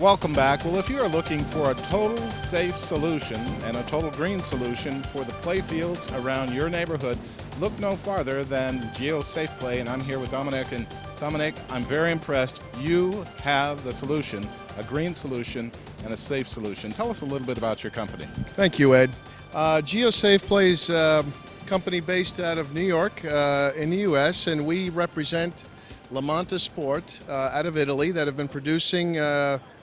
Welcome back. Well, if you are looking for a total safe solution and a total green solution for the play fields around your neighborhood, look no farther than GeoSafePlay, and I'm here with Dominic. And Dominic, I'm very impressed. You have the solution, a green solution and a safe solution. Tell us a little bit about your company. Thank you, Ed. GeoSafePlay is a company based out of New York in the U.S., and we represent Lamanta Sport out of Italy that have been producing,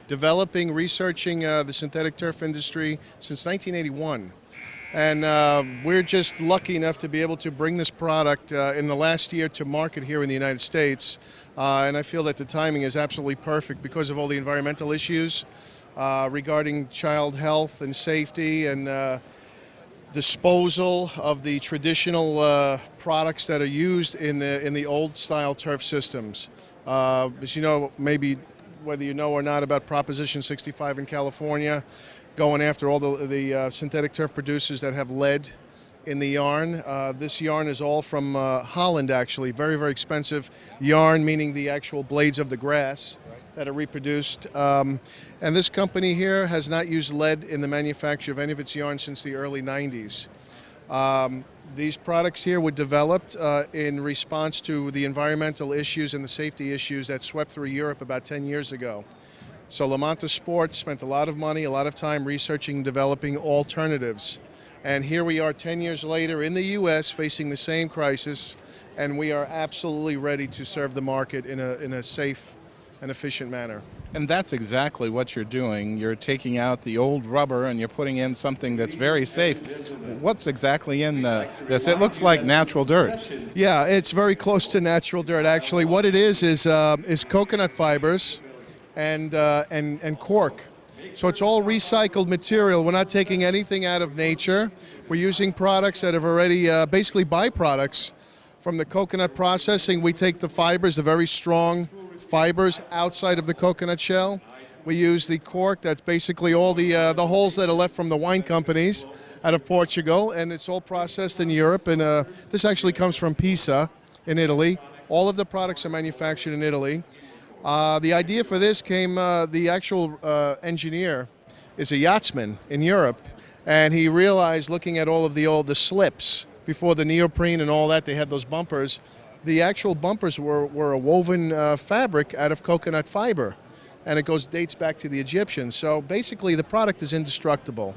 developing, researching the synthetic turf industry since 1981. And we're just lucky enough to be able to bring this product in the last year to market here in the United States. And I feel that the timing is absolutely perfect because of all the environmental issues regarding child health and safety and disposal of the traditional products that are used in the old style turf systems. As you know, maybe whether you know or not about Proposition 65 in California, going after all the synthetic turf producers that have lead in the yarn. This yarn is all from Holland, actually. Very, very expensive yarn, meaning the actual blades of the grass that are reproduced. And this company here has not used lead in the manufacture of any of its yarn since the early 90s. These products here were developed in response to the environmental issues and the safety issues that swept through Europe about 10 years ago. So Lamanta Sport spent a lot of money, a lot of time researching and developing alternatives. And here we are 10 years later in the U.S. facing the same crisis, and we are absolutely ready to serve the market in a safe and efficient manner. And that's exactly what you're doing. You're taking out the old rubber and you're putting in something that's very safe. What's exactly in this? It looks like natural dirt. Yeah, it's very close to natural dirt, actually. What it is coconut fibers and cork. So it's all recycled material. We're not taking anything out of nature. We're using products that have already, basically byproducts from the coconut processing. We take the fibers, the very strong fibers outside of the coconut shell. We use the cork, that's basically all the holes that are left from the wine companies out of Portugal, and it's all processed in Europe. And this actually comes from Pisa in Italy. All of the products are manufactured in Italy. The idea for this came, the actual engineer is a yachtsman in Europe, and he realized, looking at all of the slips before the neoprene and all that, they had those bumpers. The actual bumpers were a woven fabric out of coconut fiber, and it dates back to the Egyptians. So basically the product is indestructible.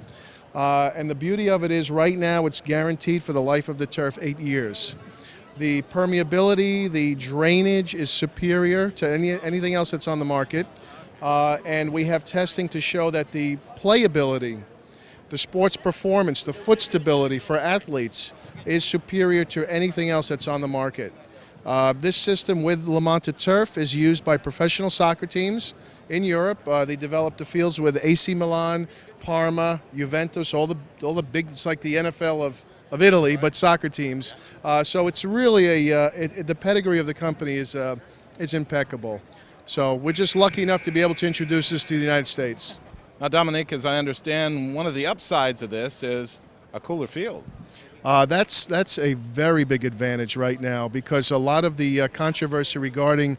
And the beauty of it is right now it's guaranteed for the life of the turf 8 years. The permeability, the drainage is superior to anything else that's on the market. And we have testing to show that the playability, the sports performance, the foot stability for athletes is superior to anything else that's on the market. This system with Lamanta Turf is used by professional soccer teams in Europe. They developed the fields with AC Milan, Parma, Juventus, all the big, it's like the NFL of Italy, but soccer teams. So it's really the pedigree of the company is impeccable. So we're just lucky enough to be able to introduce this to the United States. Now, Dominic, as I understand, one of the upsides of this is a cooler field. That's a very big advantage right now, because a lot of the controversy regarding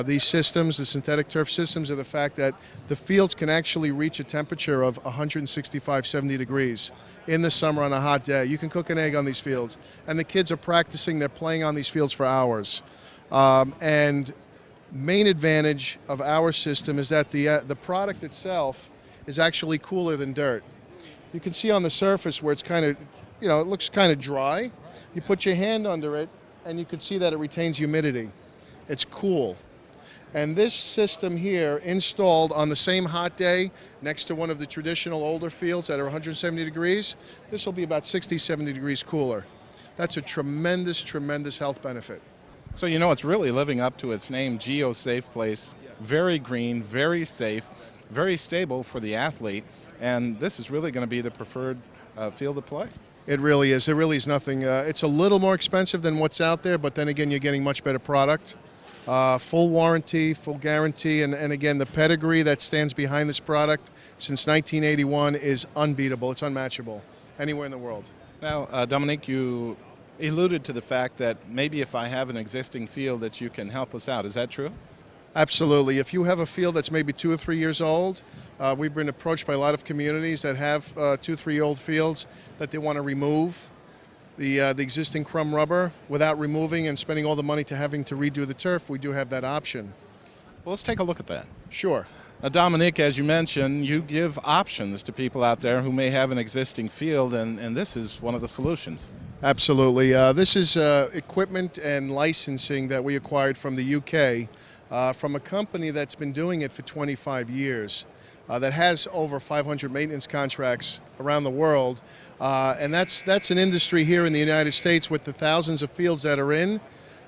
these systems, the synthetic turf systems, are the fact that the fields can actually reach a temperature of 165, 70 degrees in the summer on a hot day. You can cook an egg on these fields, and the kids are practicing, they're playing on these fields for hours. And main advantage of our system is that the product itself is actually cooler than dirt. You can see on the surface where it's kind of, it looks kind of dry. You put your hand under it and you can see that it retains humidity. It's cool. And this system here, installed on the same hot day next to one of the traditional older fields that are 170 degrees, this will be about 60, 70 degrees cooler. That's a tremendous, tremendous health benefit. So it's really living up to its name, GeoSafePlay. Very green, very safe, very stable for the athlete, and this is really going to be the preferred field to play. It really is. There really is nothing. It's a little more expensive than what's out there, but then again, you're getting much better product. Full warranty, full guarantee, and again, the pedigree that stands behind this product since 1981 is unbeatable. It's unmatchable anywhere in the world. Now, Dominique, you alluded to the fact that maybe if I have an existing field that you can help us out. Is that true? Absolutely. If you have a field that's maybe 2 or 3 years old, we've been approached by a lot of communities that have 2 or 3 old fields that they want to remove the existing crumb rubber without removing and spending all the money to having to redo the turf. We do have that option. Well, let's take a look at that. Sure. Now, Dominic, as you mentioned, you give options to people out there who may have an existing field, and this is one of the solutions. Absolutely. This is equipment and licensing that we acquired from the UK from a company that's been doing it for 25 years. That has over 500 maintenance contracts around the world, and that's an industry here in the United States with the thousands of fields that are in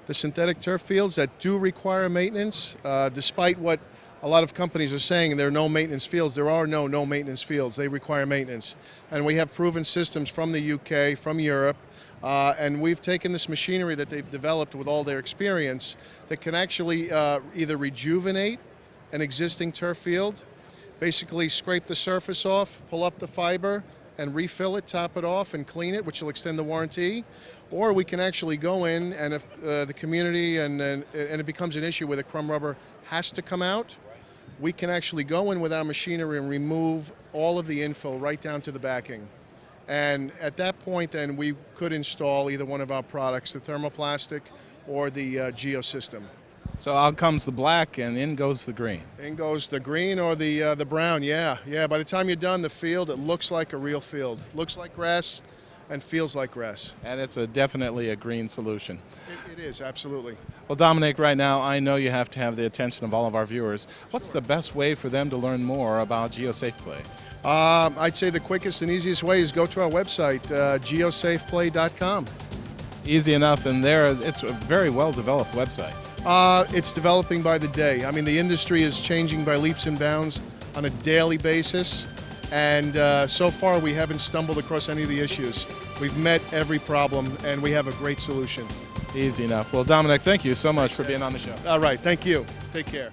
the synthetic turf fields that do require maintenance. Despite what a lot of companies are saying, there are no maintenance fields. There are no maintenance fields. They require maintenance, and we have proven systems from the UK, from Europe. And we've taken this machinery that they've developed with all their experience that can actually either rejuvenate an existing turf field, basically scrape the surface off, pull up the fiber, and refill it, top it off, and clean it, which will extend the warranty. Or we can actually go in, and if the community and it becomes an issue where the crumb rubber has to come out, we can actually go in with our machinery and remove all of the infill right down to the backing. And at that point, then, we could install either one of our products, the thermoplastic or the Geo system. So out comes the black and in goes the green. In goes the green or the brown, yeah. By the time you're done, the field, it looks like a real field. Looks like grass and feels like grass. And it's definitely a green solution. It is, absolutely. Well, Dominic, right now, I know you have to have the attention of all of our viewers. What's the best way for them to learn more about GeoSafePlay? I'd say the quickest and easiest way is go to our website, GeoSafePlay.com. Easy enough, and it's a very well-developed website. It's developing by the day. I mean, the industry is changing by leaps and bounds on a daily basis, and so far we haven't stumbled across any of the issues. We've met every problem, and we have a great solution. Easy enough. Well, Dominic, thank you so much for being on the show. All right, thank you. Take care.